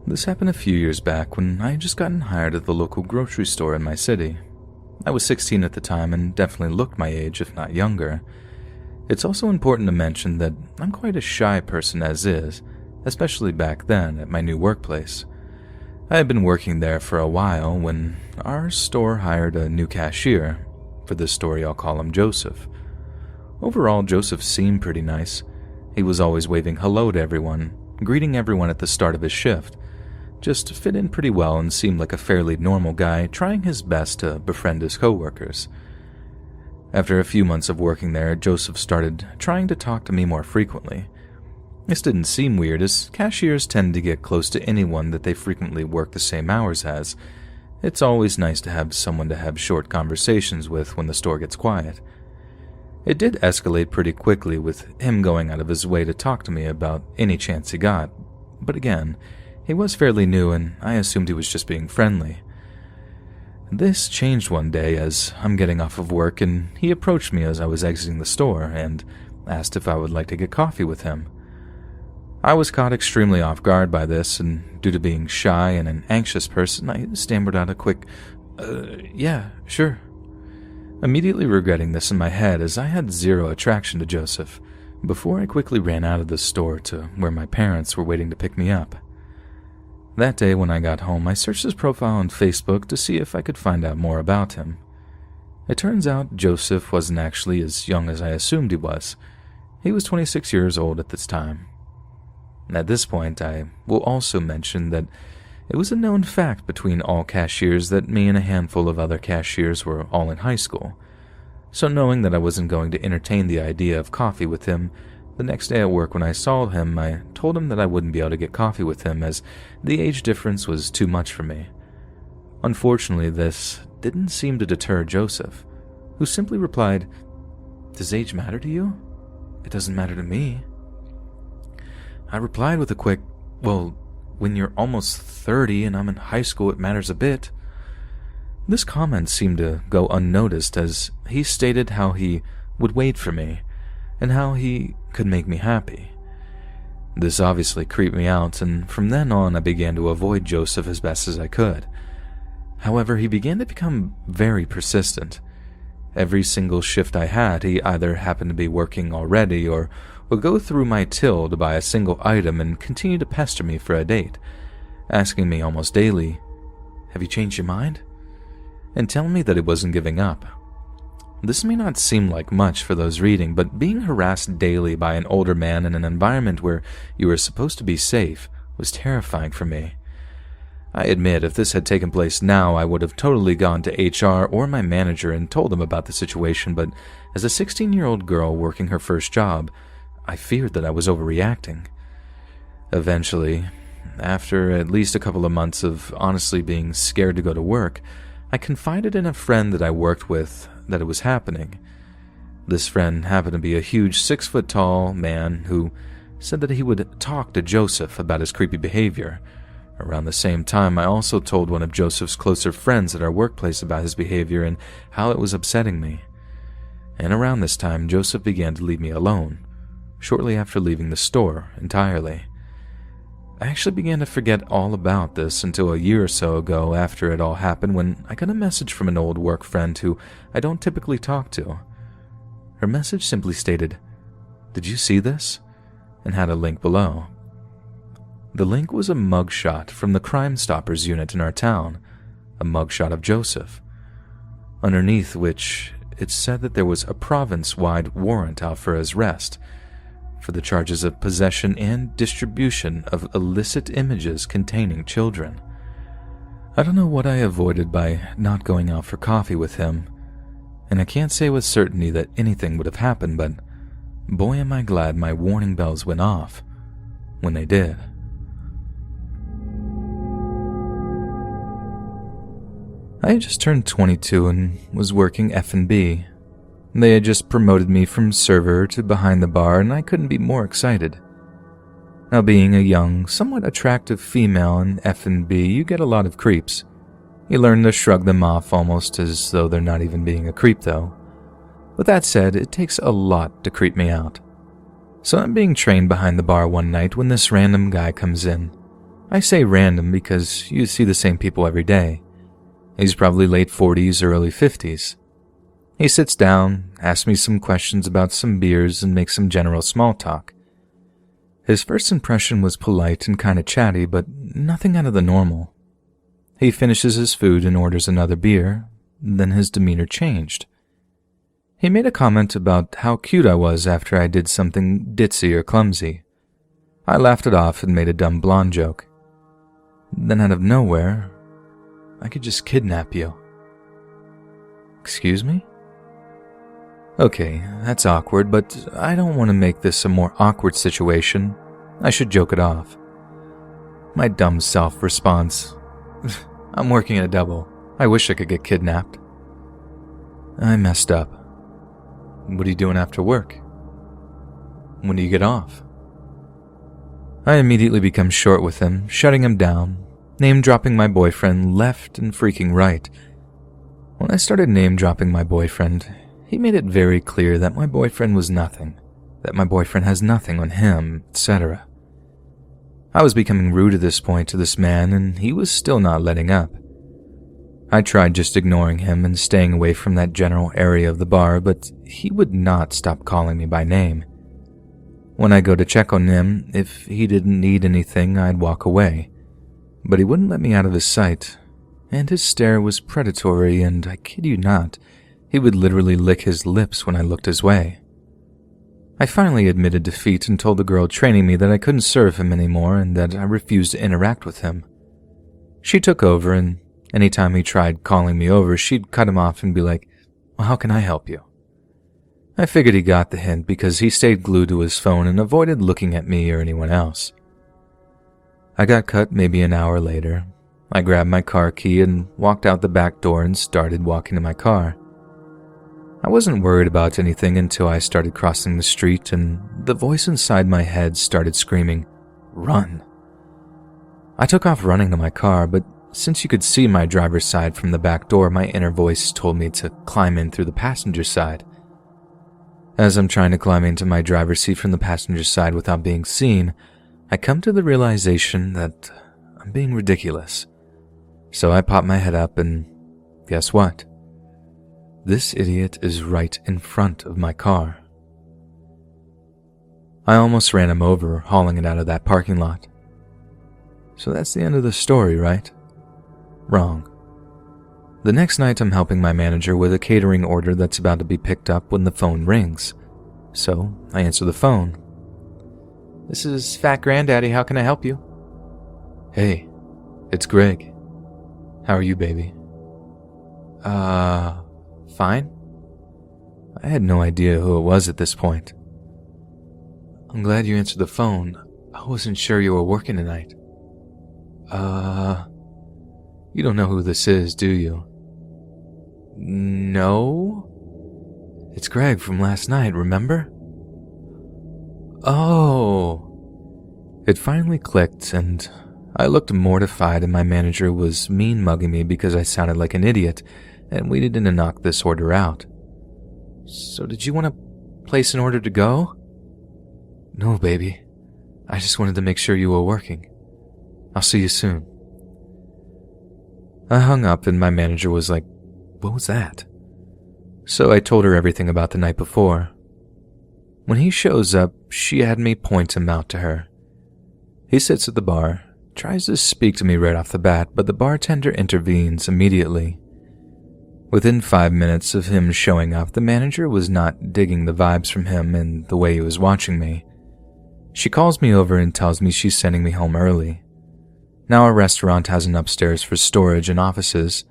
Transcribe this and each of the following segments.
This happened a few years back when I had just gotten hired at the local grocery store in my city. I was 16 at the time and definitely looked my age, if not younger. It's also important to mention that I'm quite a shy person as is, especially back then at my new workplace. I had been working there for a while when our store hired a new cashier. For this story, I'll call him Joseph. Overall, Joseph seemed pretty nice. He was always waving hello to everyone, greeting everyone at the start of his shift. Just fit in pretty well and seemed like a fairly normal guy trying his best to befriend his coworkers. After a few months of working there, Joseph started trying to talk to me more frequently. This didn't seem weird, as cashiers tend to get close to anyone that they frequently work the same hours as. It's always nice to have someone to have short conversations with when the store gets quiet. It did escalate pretty quickly, with him going out of his way to talk to me about any chance he got, but again, he was fairly new and I assumed he was just being friendly. This changed one day as I'm getting off of work and he approached me as I was exiting the store and asked if I would like to get coffee with him. I was caught extremely off guard by this, and due to being shy and an anxious person, I stammered out a quick, yeah, sure. Immediately regretting this in my head as I had zero attraction to Joseph, before I quickly ran out of the store to where my parents were waiting to pick me up. That day when I got home, I searched his profile on Facebook to see if I could find out more about him. It turns out Joseph wasn't actually as young as I assumed he was. He was 26 years old at this time. At this point, I will also mention that it was a known fact between all cashiers that me and a handful of other cashiers were all in high school. So knowing that I wasn't going to entertain the idea of coffee with him, the next day at work when I saw him, I told him that I wouldn't be able to get coffee with him as the age difference was too much for me. Unfortunately, this didn't seem to deter Joseph, who simply replied, "Does age matter to you? It doesn't matter to me." I replied with a quick, "Well, when you're almost 30 and I'm in high school, it matters a bit." This comment seemed to go unnoticed as he stated how he would wait for me and how he could make me happy. This obviously creeped me out, and from then on I began to avoid Joseph as best as I could. However, he began to become very persistent. Every single shift I had, he either happened to be working already or would go through my till to buy a single item and continue to pester me for a date, asking me almost daily, "Have you changed your mind?" and telling me that he wasn't giving up. This may not seem like much for those reading, but being harassed daily by an older man in an environment where you were supposed to be safe was terrifying for me. I admit if this had taken place now, I would have totally gone to HR or my manager and told them about the situation, but as a 16-year-old girl working her first job, I feared that I was overreacting. Eventually, after at least a couple of months of honestly being scared to go to work, I confided in a friend that I worked with that it was happening. This friend happened to be a huge 6-foot-tall man who said that he would talk to Joseph about his creepy behavior. Around the same time, I also told one of Joseph's closer friends at our workplace about his behavior and how it was upsetting me. And around this time, Joseph began to leave me alone, shortly after leaving the store entirely. I actually began to forget all about this until a year or so ago after it all happened when I got a message from an old work friend who I don't typically talk to. Her message simply stated, "Did you see this?" and had a link below. The link was a mugshot from the Crime Stoppers unit in our town, a mugshot of Joseph, underneath which it said that there was a province-wide warrant out for his arrest for the charges of possession and distribution of illicit images containing children. I don't know what I avoided by not going out for coffee with him, and I can't say with certainty that anything would have happened, but boy am I glad my warning bells went off when they did. I had just turned 22 and was working F&B. They had just promoted me from server to behind the bar, and I couldn't be more excited. Now, being a young, somewhat attractive female in F&B, you get a lot of creeps. You learn to shrug them off almost as though they're not even being a creep, though. With that said, it takes a lot to creep me out. So I'm being trained behind the bar one night when this random guy comes in. I say random because you see the same people every day. He's probably late 40s or early 50s. He sits down, asks me some questions about some beers, and makes some general small talk. His first impression was polite and kind of chatty, but nothing out of the normal. He finishes his food and orders another beer, then his demeanor changed. He made a comment about how cute I was after I did something ditzy or clumsy. I laughed it off and made a dumb blonde joke. Then out of nowhere, I could just kidnap you. Excuse me? Okay, that's awkward, but I don't want to make this a more awkward situation. I should joke it off. My dumb self responds, I'm working at a double. I wish I could get kidnapped. I messed up. What are you doing after work? When do you get off? I immediately become short with him, shutting him down, name-dropping my boyfriend left and freaking right. When I started name-dropping my boyfriend, he made it very clear that my boyfriend was nothing, that my boyfriend has nothing on him, etc. I was becoming rude at this point to this man, and he was still not letting up. I tried just ignoring him and staying away from that general area of the bar, but he would not stop calling me by name. When I go to check on him, if he didn't need anything, I'd walk away. But he wouldn't let me out of his sight, and his stare was predatory, and I kid you not, he would literally lick his lips when I looked his way. I finally admitted defeat and told the girl training me that I couldn't serve him anymore and that I refused to interact with him. She took over, and anytime he tried calling me over, she'd cut him off and be like, well, how can I help you? I figured he got the hint because he stayed glued to his phone and avoided looking at me or anyone else. I got cut maybe an hour later. I grabbed my car key and walked out the back door and started walking to my car. I wasn't worried about anything until I started crossing the street and the voice inside my head started screaming, "Run!" I took off running to my car, but since you could see my driver's side from the back door, my inner voice told me to climb in through the passenger side. As I'm trying to climb into my driver's seat from the passenger side without being seen, I come to the realization that I'm being ridiculous. So I pop my head up and guess what? This idiot is right in front of my car. I almost ran him over, hauling it out of that parking lot. So that's the end of the story, right? Wrong. The next night I'm helping my manager with a catering order that's about to be picked up when the phone rings. So I answer the phone. This is Fat Granddaddy, how can I help you? Hey, it's Greg. How are you, baby? Fine? I had no idea who it was at this point. I'm glad you answered the phone. I wasn't sure you were working tonight. You don't know who this is, do you? No? It's Greg from last night, remember? Oh. It finally clicked, and I looked mortified, and my manager was mean-mugging me because I sounded like an idiot, and we needed to knock this order out. So did you want to place an order to go? No, baby. I just wanted to make sure you were working. I'll see you soon. I hung up and my manager was like, what was that? So I told her everything about the night before. When he shows up, she had me point him out to her. He sits at the bar, tries to speak to me right off the bat, but the bartender intervenes immediately. Within 5 minutes of him showing up, the manager was not digging the vibes from him and the way he was watching me. She calls me over and tells me she's sending me home early. Now our restaurant has an upstairs for storage and offices.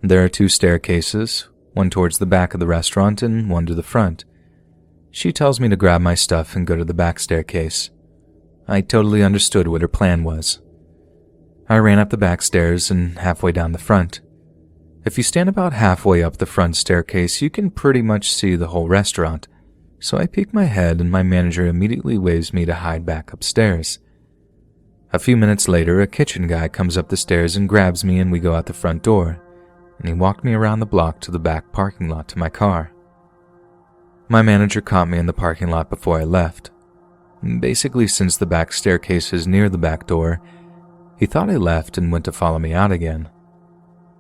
There are 2 staircases, one towards the back of the restaurant and one to the front. She tells me to grab my stuff and go to the back staircase. I totally understood what her plan was. I ran up the back stairs and halfway down the front. If you stand about halfway up the front staircase, you can pretty much see the whole restaurant, so I peek my head and my manager immediately waves me to hide back upstairs. A few minutes later, a kitchen guy comes up the stairs and grabs me and we go out the front door, and he walked me around the block to the back parking lot to my car. My manager caught me in the parking lot before I left. Basically, since the back staircase is near the back door, He thought I left and went to follow me out again.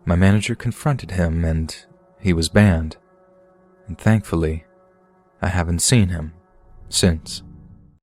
My manager confronted him and he was banned. And thankfully, I haven't seen him since.